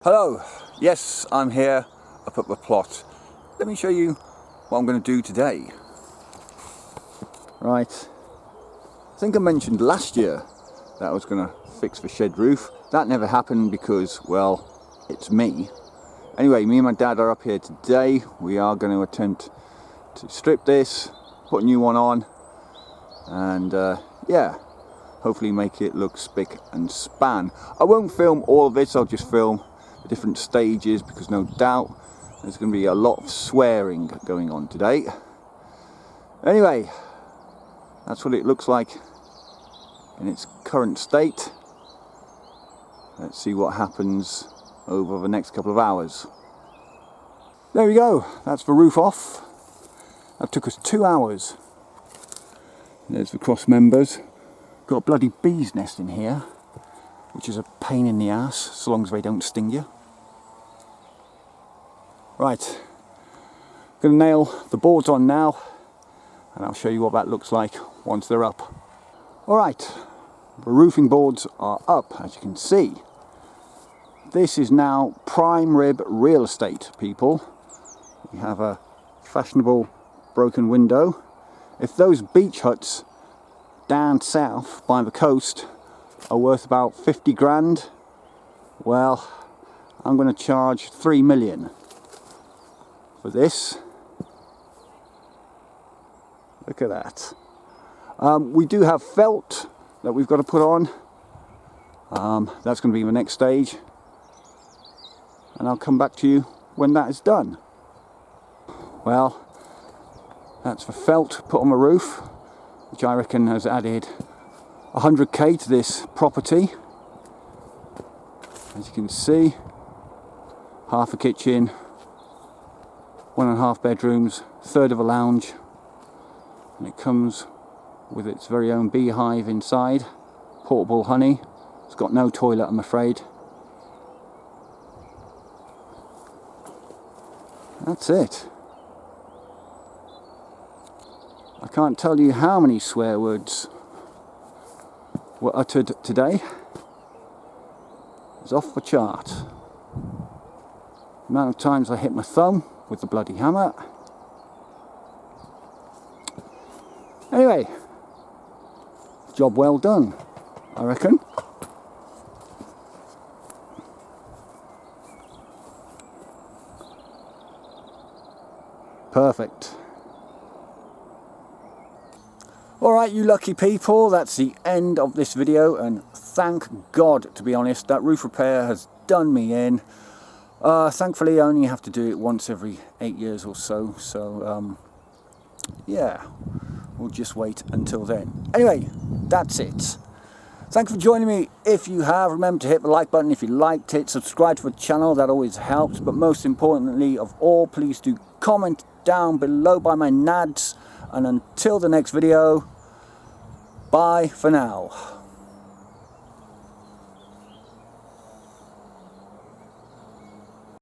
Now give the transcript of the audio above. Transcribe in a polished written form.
Hello, yes, I'm here up at the plot. Let me show you what I'm going to do today. Right, I think I mentioned last year that I was going to fix the shed roof. That never happened because, well, it's me. Anyway, me and my dad are up here today. We are going to attempt to strip this, put a new one on, and yeah, hopefully make it look spick and span. I won't film all of this, I'll just film the different stages because no doubt there's going to be a lot of swearing going on today. Anyway, that's what it looks like in its current state. Let's see what happens over the next couple of hours. There we go, that's the roof off. That took us 2 hours. There's the cross members. Got a bloody bee's nest in here, which is a pain in the ass, so long as they don't sting you. Right, gonna nail the boards on now, and I'll show you what that looks like once they're up. Alright, the roofing boards are up, as you can see. This is now prime rib real estate, people. We have a fashionable broken window. If those beach huts down south by the coast are worth about 50 grand, well, I'm going to charge 3 million for this. Look at that. We do have felt that we've got to put on. That's going to be the next stage, and I'll come back to you when that is done. Well, that's the felt put on the roof, which I reckon has added 100k to this property. As you can see, half a kitchen, 1.5 bedrooms, third of a lounge, and it comes with its very own beehive inside, portable honey. It's got no toilet, I'm afraid. That's it. I can't tell you how many swear words were uttered today. It's off the chart. The amount of times I hit my thumb with the bloody hammer. Anyway, job well done, I reckon. Perfect. Alright, you lucky people, that's the end of this video, and thank God, to be honest, that roof repair has done me in. Thankfully I only have to do it once every 8 years or so, yeah, we'll just wait until then. Anyway, that's it. Thanks for joining me. If you have, remember to hit the like button if you liked it, subscribe to the channel, that always helps, but most importantly of all, please do comment down below by my nads. And until the next video, bye for now.